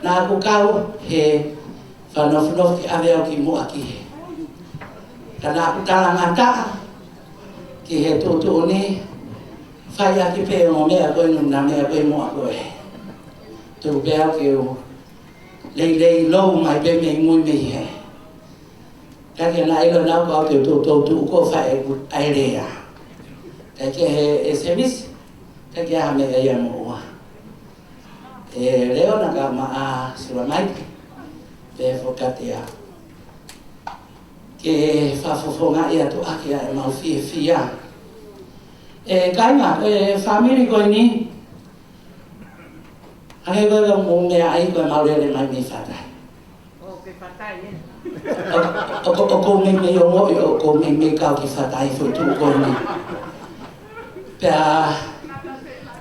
Nā ku kau he whanof ki aweo ki mua ki he. Ka nā ku talangata ki he tūtu ni whai aki pe o mea koe nuna mea koe mua koe. Tū pēa ki o lei lou mai pe me ngui me he. Ka ke nā ilo nau kau te tūtu ko whai ai rea. Ka ke he service, ka ke ha me ia mua. E leo na ka maa siwa mai pe whakatea. Ke whafofonga ia tu aki a e mau fia. E kainga, e whamiri koe ni, ake koe ka mō mea ai koe maurere mai me whatai. O ke whatai e? O ko me me o ngoi, o ko me me kau ki whatai whutu koe ni. Pea,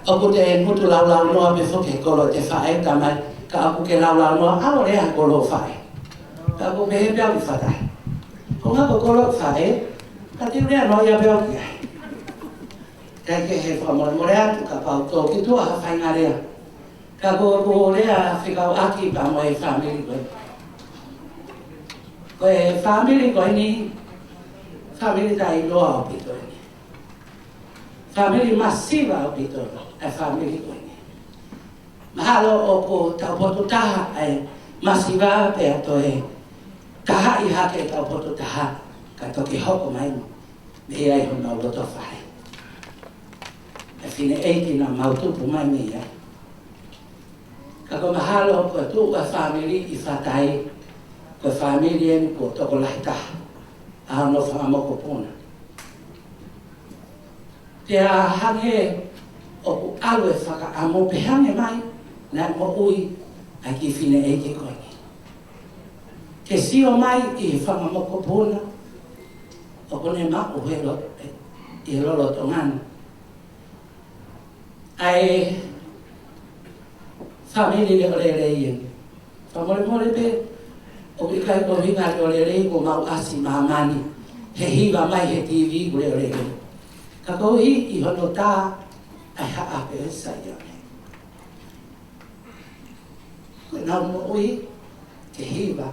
o ko te mutu laulau noa me whuke kolo te whae, ka mai ka aku ke laulau noa, ao rea kolo whae. Ka aku me he pia ki whatai. Ko ngā ko kolo whae, ka te rea noa ia pia ki ai. Ka ke he whamore atu, ka pau tō ki tua ha whainga rea. Ka ko rea whikau aki pa mo e whamiri koe. Ko e whamiri koe ni, whamiri tai loa o pito ni. Whamiri masiva o pito e whamiri koe ni. Mahalo o ko taupoto taha e masiva pe ato e taha i hake taupoto taha ka toki hoko mai mo. Me ai hona o loto whae. E whine eiti na mautupu mai me ai. Ka ko mahalo ko tu a whamiri i whatai ko whamiri e ko toko lahi taha. A no whamoko puna. Te a hange o ku alu e whaka a mo pehange mai na mo ui a ki whine eiti koe ni. Ke sio mai i whamoko puna o kone mako he i lolo tongana. Ai whamiri le ore rei. Whamore more pe o ki kai ko hinga le ore rei ko mau asi maamani. He hiwa mai he TV ko le ore rei. Ka kohi i hono tā ai haa pe e sai ane. Koe nau mo ui ke hiwa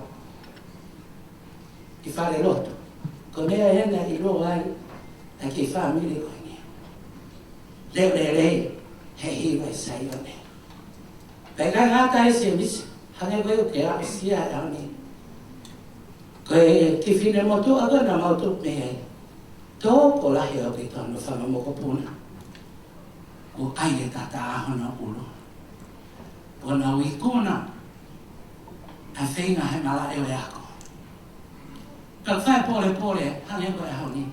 i whare loto. Ko mea hena i roa ai a ki whamiri koe ni. Le ore rei. He hiwa i sai ane. Peka ngata e se misi, hange koe o ke a sia e ane. Koe ki whine motu aga na mautu me e. Tō ko lahi au ki tono whamamoko puna. Ko aile tata ahona ulu. Ko na wikuna a whenga he mala ewe ako. Ka whai pole hange koe hauni.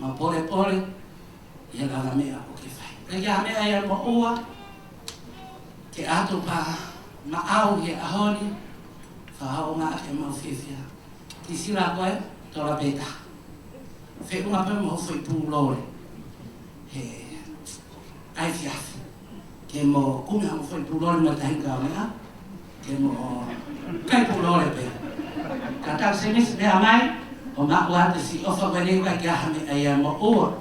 Ma pole i lala mea o ki whai. Ka kia mea ia mo ua, ke atu pa ma au he ahoni, whahau ngā ke mau whiwhia. Ki sila koe, tola peta. Whekunga pe mo whui pūlore. He ai whiawhi. Ke mo kunga mo whui pūlore ma tahinga o mea, ke mo kai pūlore pe. Ka tau se nisi mea mai, o ma ua te si ofa koe nei kai kia hame aia mo ua.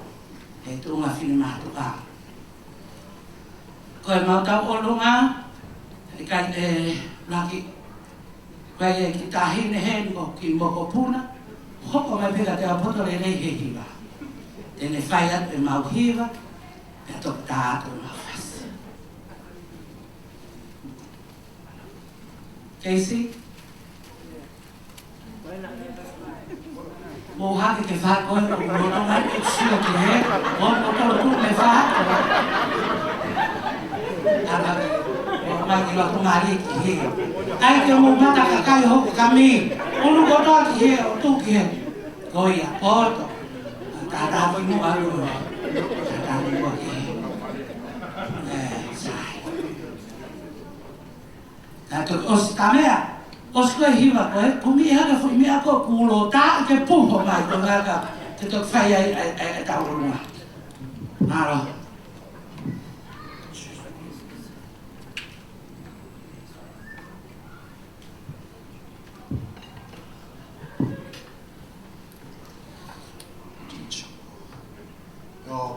He tuunga whini mahatu a. Koe mau tau o lunga, kai laki, koe ki tahine he niko ki moko puna, hoko mai peka te apoto le nei he hiwa. Tene whai atu e mau hiwa, e tok tātu e mau whasi. Casey? Mō hake ke whai koe, o rono mai e sio ki he, o toro tu me whai. Ana, mai ki wako mari ki he. Ai te mo mata ka kai hoku ka mi. Ulu kotoa ki he, o tu ki he. Koia, poto. Tata mo inu alu. Tata mo inu ki he. Sai. Tato os tamea. Os koe hiwa koe, kumi hana fui mi ako kulo ta ke pumpo mai ko ngaka. Te tok whai ai tau runga. Maro.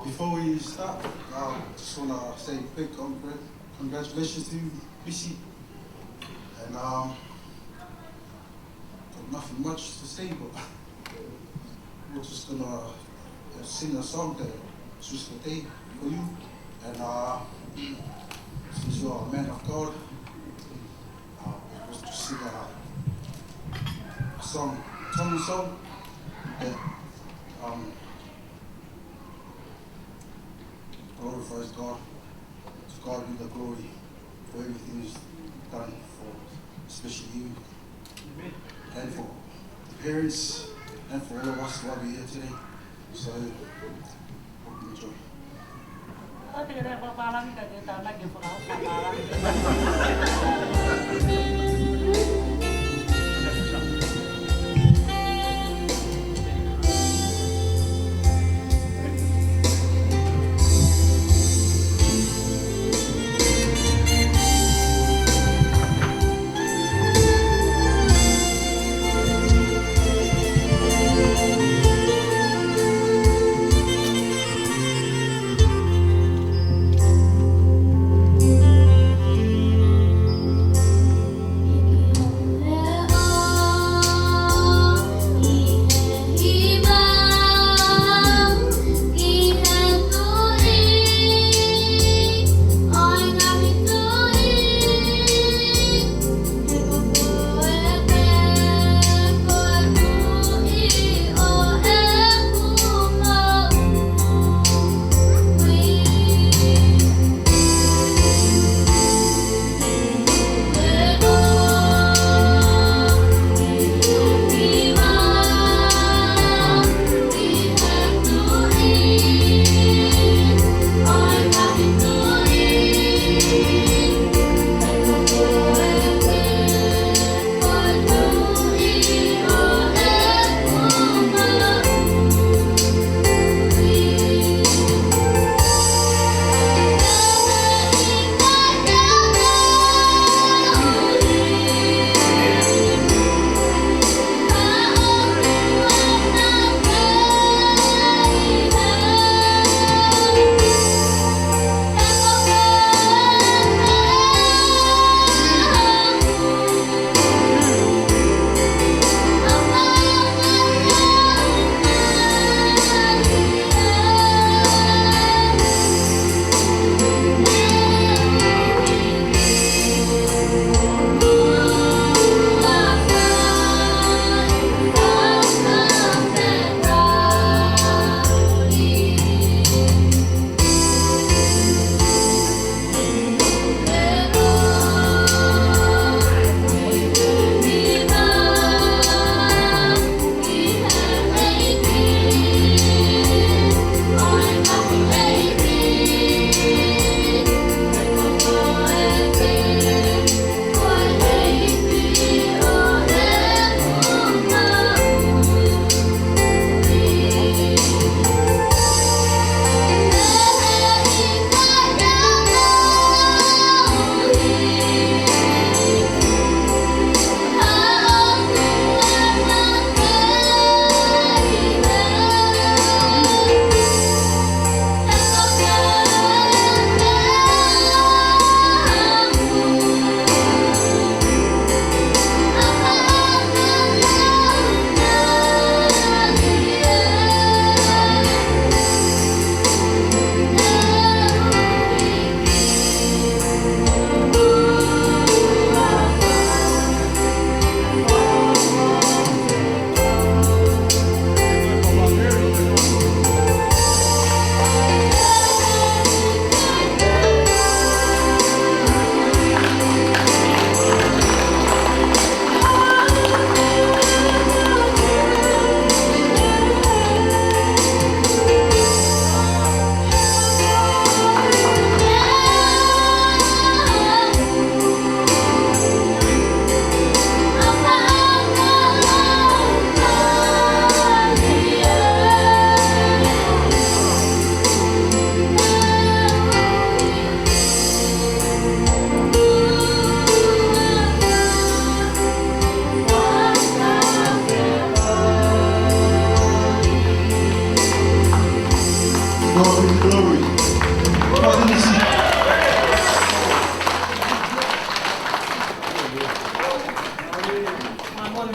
Before we start, I just want to say a quick congratulations to Missy And got nothing much to say, but we're just gonna sing a song that just a day for you. And since you're a man of God, we'll just sing a song, tongue song that glorifies God. To God be the glory for everything He's done for, especially you, and for the parents, and for all of us who are here today. So, hope you enjoy.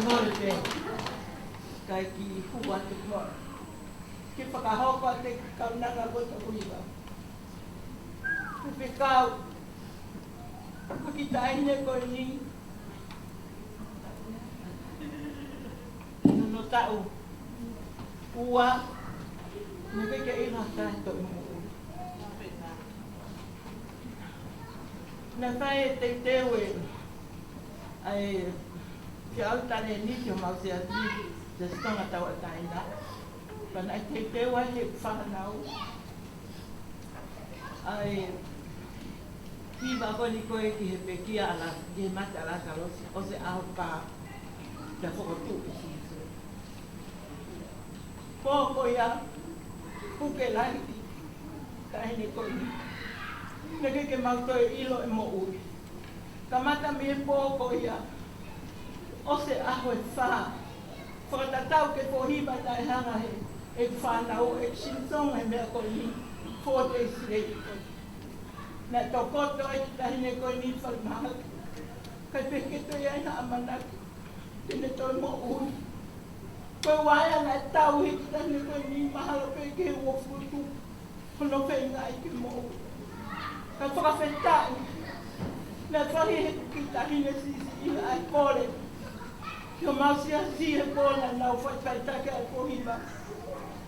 mole te. Kai ki hua te kua. Ki whakahoko te kaunanga ko te uiwa. Kupi kau. Kuki taine ko ni. Nono tau. Ua. Nebe ke ina tai to imu. Na whae te tewe. Ai ki au tane ni ki o mausi ati. Te stonga tau a taina. Pana ai te tewa he whanau. Ai ki wakoni koe ki he pekia ala, ki he mata ala karosi, o se au pā, te whakatu i sisu. Pōko ia, puke laiti, ka hene koe ni. Neke ke mautoe ilo e mo ui. Ka mata mi e pōko ia, o se aho e whā. Whakatatau ke pohiba tai hanga he, e whanau, e shintonga e mea koe ni, 4 days later. Na tokoto e tahine koe ni whalmahak. Kai peketo ia ina amanaki. Tene toi mo ui. Koe waia na tau hiki tahine koe ni mahalo peke ua futu. Hono whenga i ki mo ui. Kai whakawhetai. Na whahi he ki tahine sisi ina ai kore. Ki o mausia si he kona nau whaitaitake ai pohiba.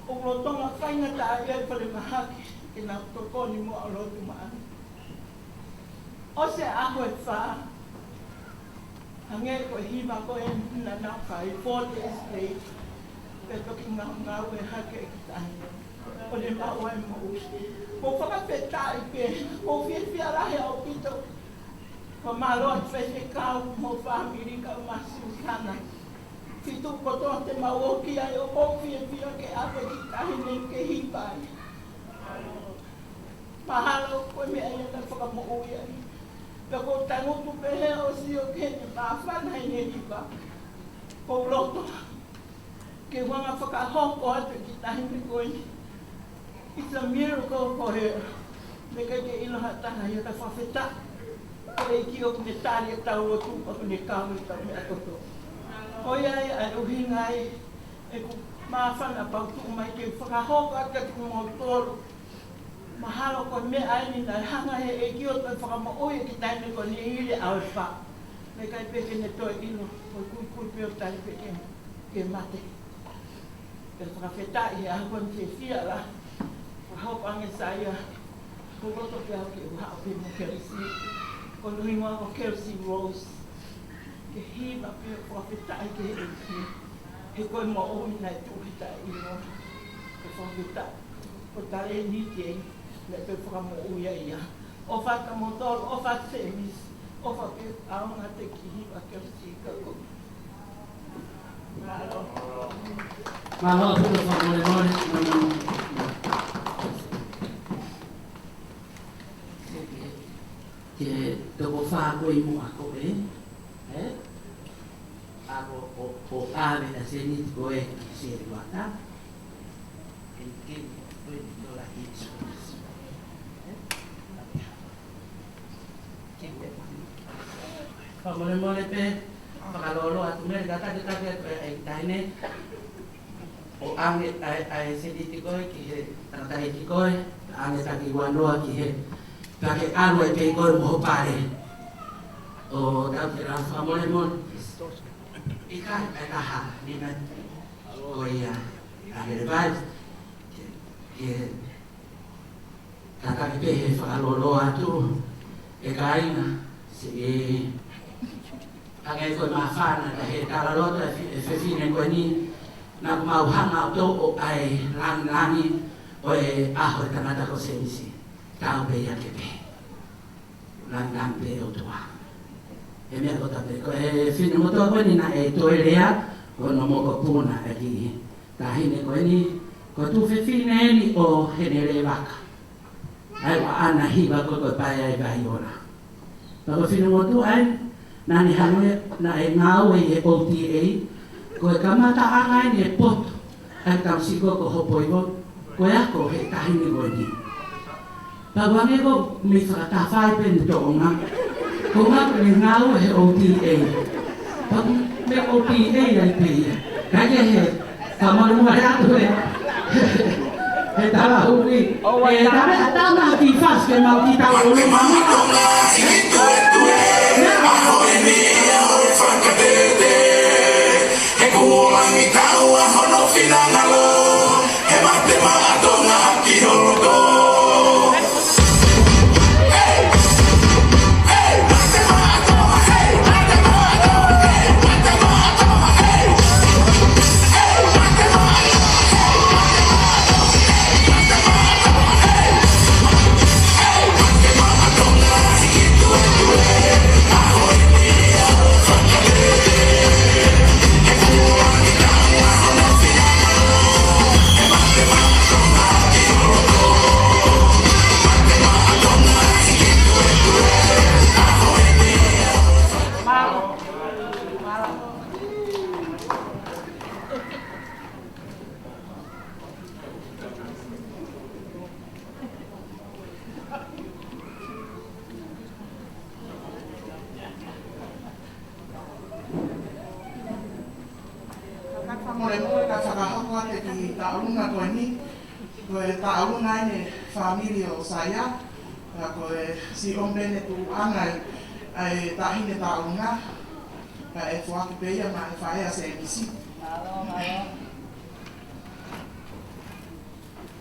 O rotonga whainga ta ai whale mahaki. Ki nā tokoni mo a rotu maani. O se aho e wha, hange koe hima koe na nā whai, 4 days late, pe toki ngau e hake e ki tahine. O le mau e mau. Ko whakawhetai pe, ko whiawhia rahe au pito. Ko māloa whewhe kau mo whamiri kau masiu kana. Fitu koto te mauoki ai o ko whiawhia ke awe ki tahine ke hipai. Mahalo koe mea ia na whakamoo ia ni. Pea ko tangutu pehe o si o kene mawhana i ne riba. Ko roto. Ke wanga whakahoko atu ki tahine koe ni. It's a miracle for her. Me kai ke ilo hatana ia ka whawheta. Ko e ki o kune tari e tau o tupa kune kau i tau me atoto. Ko iai a uhinga ai e ku mawhana pautu mai ke whakahoko atu ki mo tolu. Mahalo ko me aini na hanga he e ki o toi whakamaoi ki taine ko ni hiri au wha. Me kai peke ne toi ino, ko kui peo tai peke ke mate. Ke whakawhetai he ahua ni te whia la. Whahau pange saia, ko roto ki au ki uha o pe mo Kelsey. Ko nuingoa o Kelsey Rose. Ke hima peo whakawhetai ke he e he koe mo omi nai tuhita ino. Ke whakawhetai. Ko tare ni te le pe whakamo uia ia. O whata motoro, o whata semis, o whake aonga te kihi wa Kelsey kako. Malo. Malo, tuto whakamore. Ke toko whako i mua koe, ako o ave na senit koe ki seri wata. And give $20 each. Mole pe, pakalolo at umel kata ay tahine o ange ay sediti ko ki tratahiti ko ange taki wanoa ki kake alo ay pe ko mo pare o tapira famole ikai ay kaha ni na ko ya ay revive ke kata pe pakalolo atu e kaina si angai ko mafana da he talalota e fefine ko ni na mau hanga to o ai langi o e aho tanata ko sensi tau be ya ke be lang be o toa e me ko tape ko e fine mo to ko ni na e to elea ko no mo ko puna e ki ta hine ko ni ko tu fefine ni o henere vaka ai wa ana hiba ko pa ai vai ora pa fine mo to ai nani hanwe na e ngau e OTA ko e kamata angai ni e poto ai tau siko ko hopoivo ko e ako he tahini ko ni pa wange ko mi whakatawhai pen tonga ko ngau e ngau e OTA pa me o pi e nei pi. Ka ye he ka ma mo ha tu e. He ta la hui. E ta me ta na ki fas ke ma ki ta o lo ma. Familia o saya, ko si ombene tu angai ai tahine taunga, ka e fuaki peia ma e faia se misi.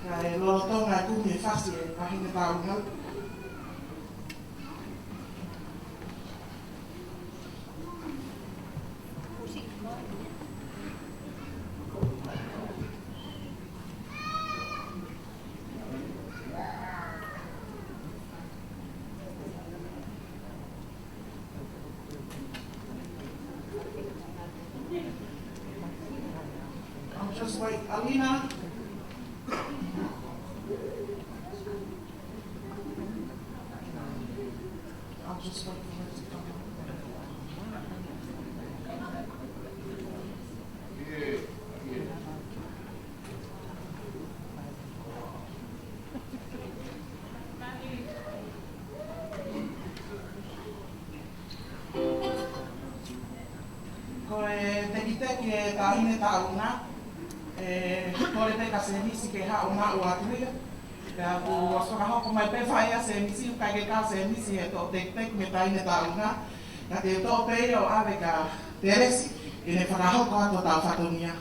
Ka e lolotonga kumi e fasi e tahine taunga. Just wait, Alina. I'll just wait for her to come up. Koe te kite ke tahine taunga. Kore te ka se misi ke hao ma o atuia. Pea ku whakahoko mai pe whaia se misi ukai ke ka se misi he tō tek me taine taunga. Ka te tō pei o awe ka te resi. E ne whakahoko ato tau whatongia.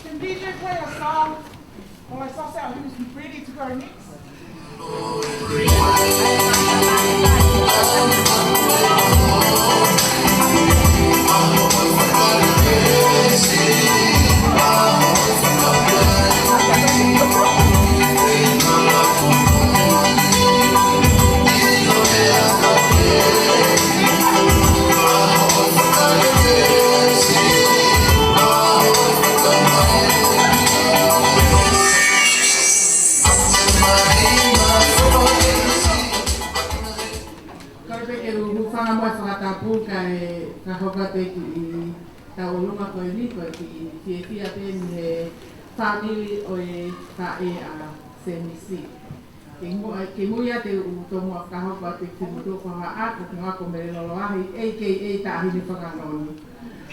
Can DJ play a song or something who's ready to go next? Family o e ka e a semisi. Ke muia te utomu a kaho pa te timutu ko ha ako ki ngako me lolo ahi aka ta ahi ni whakanoni.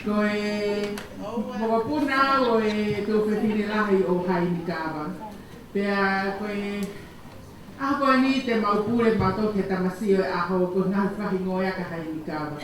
Ko e mokapuna o e tō whetine lahi o hai ni kawa. Pea ko e ako e ni te maupure mato ke tamasi o e aho ko ngā whahi ngoia ka hai ni kawa.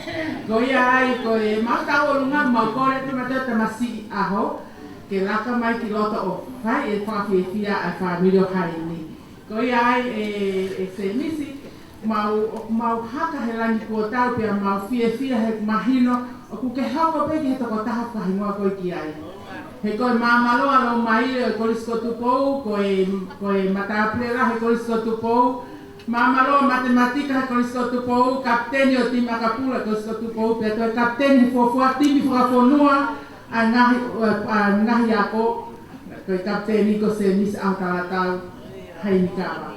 Ko ia ai ko e maka o lunga maukore te mato tamasi aho. Ke laka mai ki lota o whai e whawhiawhia a whamiro hai ni. Ko ia ai e se misi, mau haka he langi kua tau pia mau whiawhia he mahino o ku ke hawa peki he toko taha whahingoa koi ki ai. He koe mamaloa lo maile o korisko tupou, koe matapurera he korisko tupou, mamaloa matematika he korisko tupou, kapteni o timakapula korisko tupou, pia toi kapteni he fuafua timi whakafonua, a ngahi ako, koe kapteni ko se mis au talatau hai ni kawa.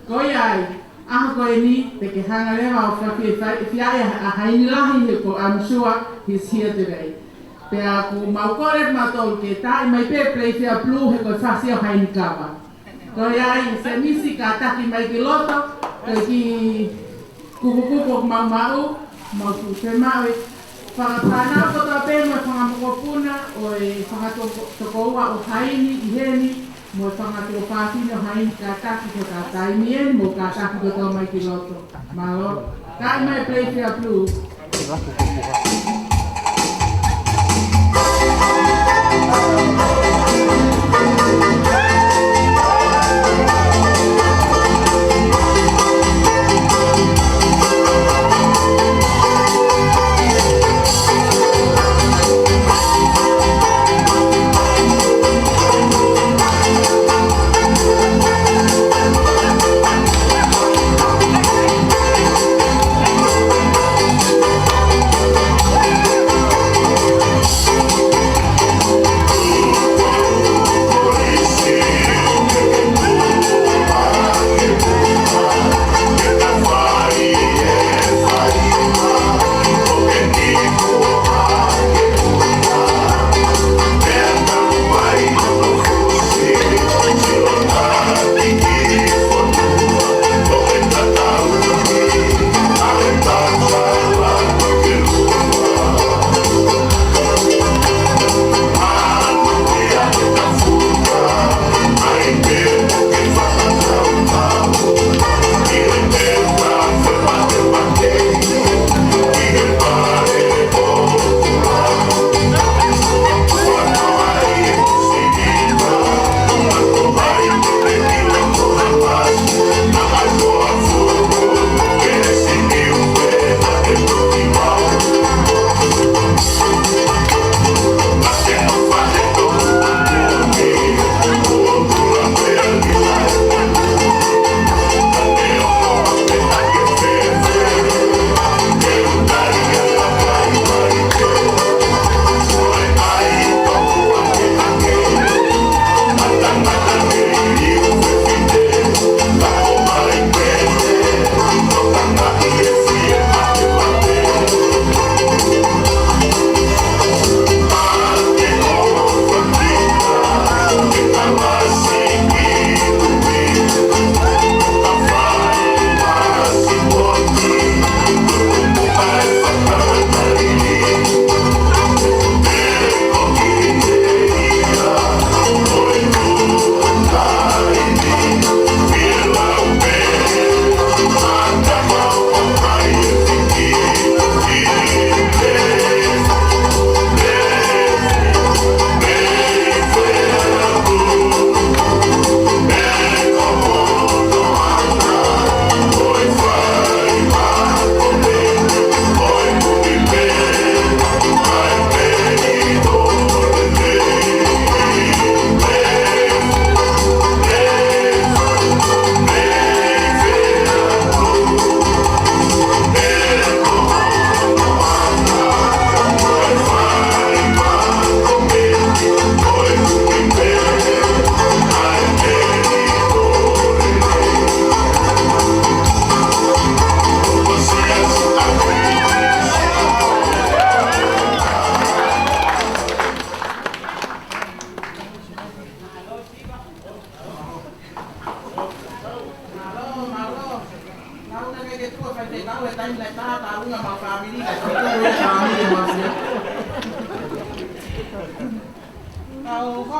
Koe ai, aha koe ni, te ke hanga lewa o whiai a hai ni lahi he ko I'm sure he's here today. Pea ku maukore matol ke tai mai pe play fia plu he koe whasi o hai ni kawa. Koe ai, se misi ka taki mai ki loto, koe ki kukukuko mau mau ku te maui, whakapana ko tō pēmua whangamokopuna o e whakatokoua o haini i heni mo e whangatoko whātini o haini ka taki ko ka taimien mo ka taki ko tō mai ki loto. Malo, kai mai play fair blue.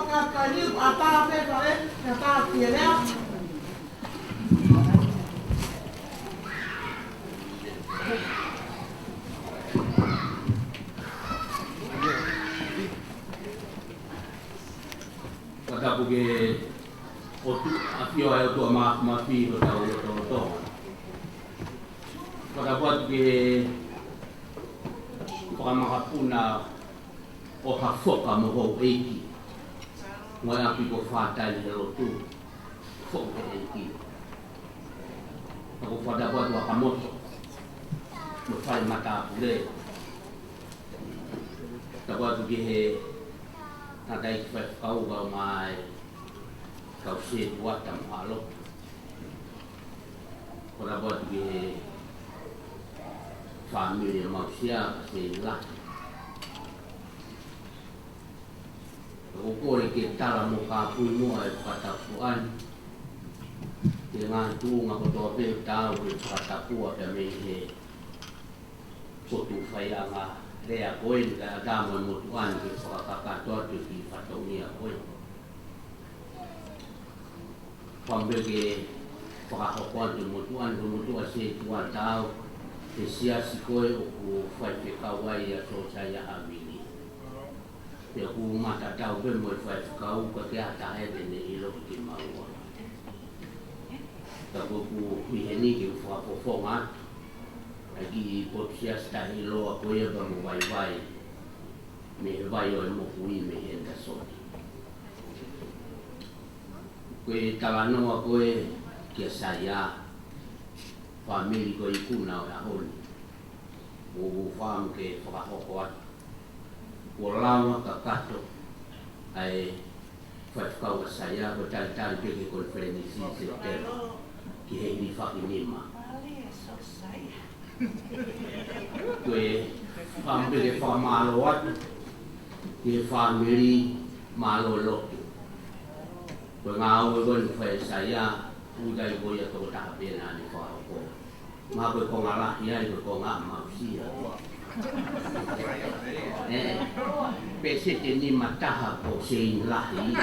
whakatari a tāpe pare, a tāpia lea. Katapu ke o tu afio ai o tua mafi o tau o tau tau. Katapu atu ke whakamahapuna o hafoka mo hou eiki. Ngoi api ko whātai he rotu. Foka eiki. Ako whatapu atu a kamoto. Mo whai mata apure. Katapu atu ke he Nadai whai whakau kau mai kau se buata mahalo. Kora buat ke família mausia se lah. O kore ke tala mo ka pui mo ai katapuan. Ke ngā tu ngā kotoa pe tau ke katapua ke me he kotu whai anga rea koe ni ka dama motuan ke whakakatoa te ki whataunia koe. Whambe ke whakahokoan te motua se tua tau te siasi koe o ku whai te kawai a so saya hawini. Te ku mata tau pe mo whai whakau ka te ata he tene ilo ki maua. Ka ku kuiheni ke whakapofonga lagi podcast tahi loa koe ba mo vai me vai o mo kui me henda soni koe tawanoa koe kia saya famili koe ikuna o ahoni o fam ke whakahoko atu o lawa kakato ai whaifkau a saya ko tali peke konferensi september ki hei whakinima koe whampere whamalo atu ke whamiri malo lotu koe ngā ue koe whae saya udai koe a tō taha pēnā ni whahoko mā koe ko ngā lahi ai koe ko ngā mausia pese te ni mataha ko se in lahi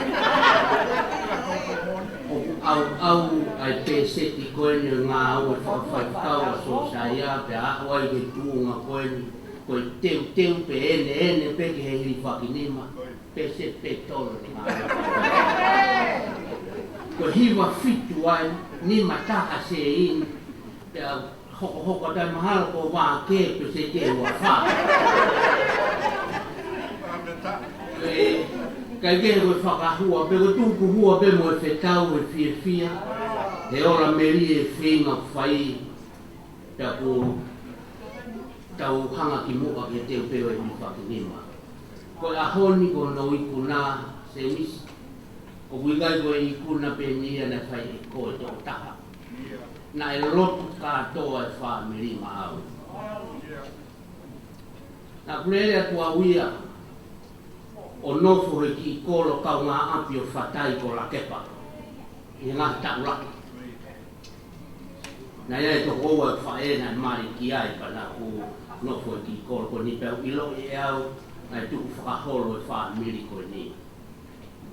au ai pese ti koe ni ngā ue whakawhakau a so saya pe a wai ke tūnga koe ni koe teu pe ene pe ke hei whakinima pese pe tolo ni ngā koe hiwa fitu ai ni mataha se in pe a hoko tai mahalo ko wā ke pese te ua wha kai ke koe whakahua pe ko tūku hua pe mo e whetau e fia he ora meri e whinga whai pe a ko tau hanga ki muka ke teo peo e mi whakinima koe ahoni ko no ikuna se misi o wigai koe ikuna pe nia na whai e koe tō taha na e rotu katoa e whamiri maau na kurele atu awia o nofo he ki kolo kau ngā api o whatai ko la kepa i ngā tau laki na ia e to koua e whaena e mari ki ai pa na ku nofo he ki kolo ko ni pēu ilo e au na e tuku whakaholo e whamiri ko ni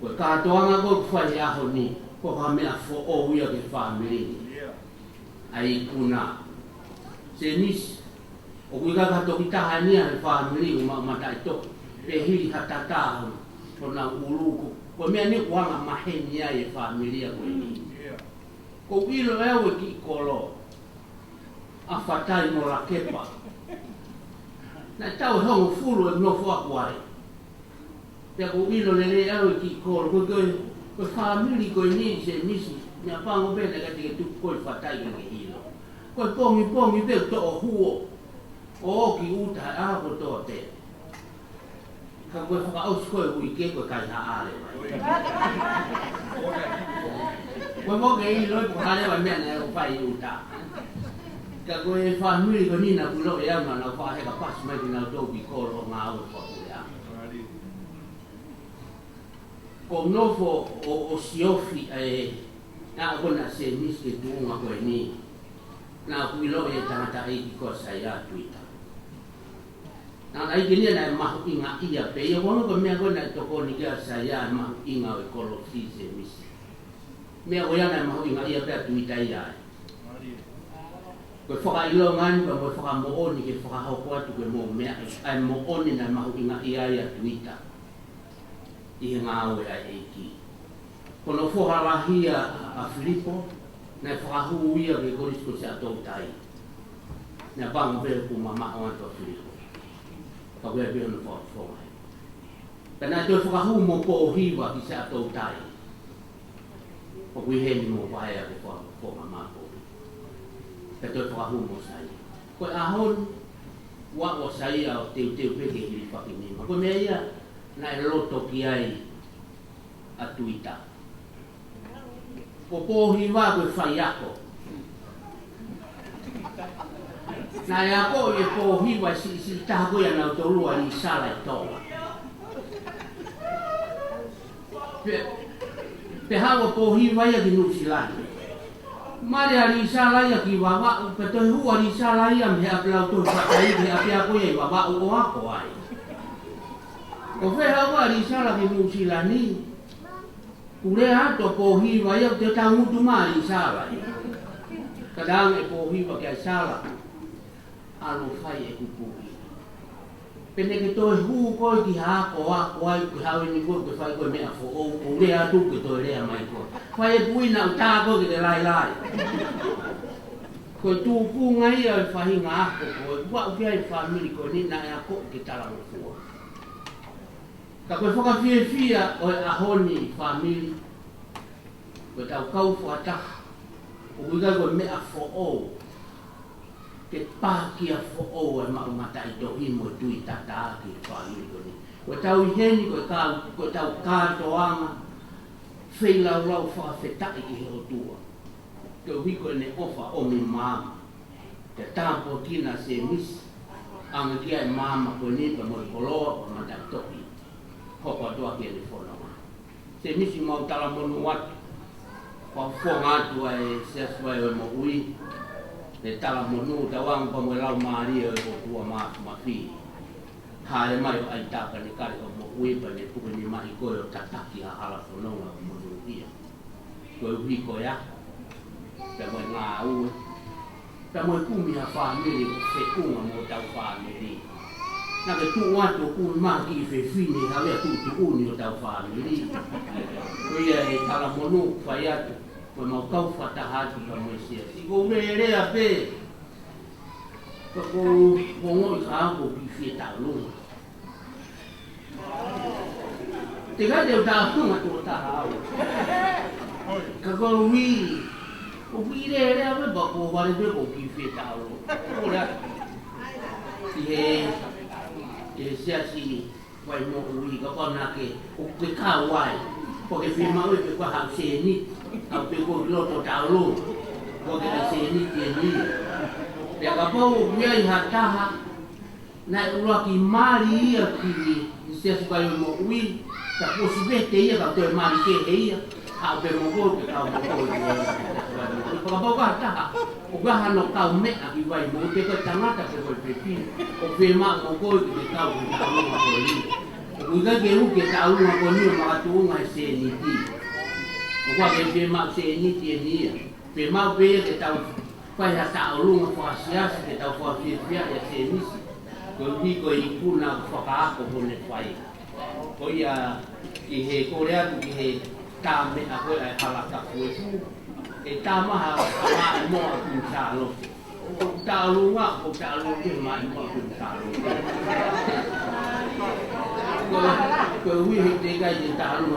koe katoanga ko whai aho ni ko ha mea fo o uia ke whamiri ni ai kuna se nis o kuika ka toki taha nia e whamiri o matai toki pe hiri hatata o na uruku ko mea ni kuanga maheni ai e whamiri a koe ni ko ilo ewe ki kolo a whatai mo la kepa na tau hongo furu e nofo aku ai pia ko ilo lele ewe ki kolo ko whamiri koe ni se nisi Nya pango bene ka tike tuku koe whatai ka ke hilo. Koe pongi teo to o huo. O oki uta hai aho toa te. Ka koe whakaausi koe hui ke koe kai haare mai. Koe moke i loi ko hale wa mea na e whai uta. Ka koe whamiri ko nina kulo e au na whaheka pasi mai ki nau tōki koro ngā au whakure a. Ko nofo o siofi na kona se nisi tuunga koe ni na kuilo e tangata e ki ko saya tuita Nang ai kini na mahu inga ia pe yo kono ko mea ko na to ko ni ka saya mahu inga o kolosi se misi. Mea o ya na mahu inga ia pe tu itai ai. Ko whaka ilongan, ko whaka mooni ke whaka hoko atu ke mo mea ai mooni na mahu inga ia ia tuita. I he ngāwe ai eiki. Kono whoharahi a Filipo, na whaka huuia ke korisko se atou tai. Na bangu vele ku mama o anto a Filipo. Ka wea vele no whaka. Pena toi whaka huu mo po hiwa ki se atou tai. O kui heni mo waea ke whaka mama po. Ka toi whakahu mo sai. Koe ahon, wa o sai au teu peke hiri whakinima. Koe mea ia, na e loto ki ai a tuita. Ko pohi wā koe whai ako. Na e ako e pohi wā si taha koe anau tolua ni sala e toa. Pe hawa pohi wā ia ki nusilani. Mare ari sala ia ki wawa pe to hu ari sala ia me aplau to patai me apia ko ia wawa o ako ai. Ko fe hawa ari sala ki musilani. Kure ato po hi wa ia te tau tu mari sala. Kadang e po hi wa ke sala. Alu fai e kupu. Pene ke to hu ko ki ha ko ai ki ha ni ko ke fai ko me afo o le atu ke to le mai ko. Fai pui na ta ko ke lai. Ko tu pu ngai ai fai nga ko wa u ai family ko ni na ya ko ke tala mo fu. Ka ko foka fia o a honi family. Ko tau kau fu ata. O ga ko me afo o. Ke paki a fo o e mata i to i mo tui tata ki family ko ni. Ko tau heni ko tau ka toanga. Fei lau wha whetai ki he o tua. Ke wiko ne ofa o mi mama. Te tāpo kina se misi. Anga ki ai mama ko ni pa mo koloa o mata toki. Hoko atua ki e whanau. Se misi mau tala monu watu. Pa whongatu ai se aswai o mo ui. Te tala monu tawang pa mo lau maari o tua maafu mawhi. Hare mai o ai taka ni kare o mo ui pa ne puke ni mai koe o tataki a hala whanonga o mo ia. Koe wiko ya. Pe moe ngā ue. Pe moe kumi ha whamiri o whekunga mo tau whamiri. Nā ke tu watu kūn maki i whewhini hawea tu uni o tau whamiri. Koe ia e tala monu whai atu. Koe mau kau whatahatu ka moe sia. Siko rea pe. Kako hongo i ka anko ki whetau lunga. Te kai teo tāpunga tō taha au. Ka koro wiri. O wiri rea me bako wale pe ko ki whetau lunga. Ora. E siasi wai mo ui ka kona ke o ke kawai. Ko ke whimau e pe kwa hau se ni. Au pe ko loto tau lunga. Ko ke se ni te ni. Pea ka pau mea i hataha. Na ura ki mari ia ki siasi kai mo ui. Ta posi vete ia ka toi mari ke ia. Hau pe mo ko ke kau mo ko. Ka pau ka taha. O gaha no kau mea ki vai mo te ka tangata pe ko pepi. O pe ma mo ko ke kau ki tau lunga ko ni. O ga ke u ke tau lunga ko ni ma ka tuunga se ni ti. O kwa ke pe ma se ni ti ni. Pe ma pe ke tau pai ha tau lunga ko asias ke tau ko fia e se ni. Ko ni ko i puna whaka ako hone whai. Ko ia i he kore atu ki he tāme a koe ai halaka koe fu. E tāmaha maa e moa kun tālo. Ko tālunga, ko tālunga ki maa e moa kun tālo. Ko hui he te kai te tālunga.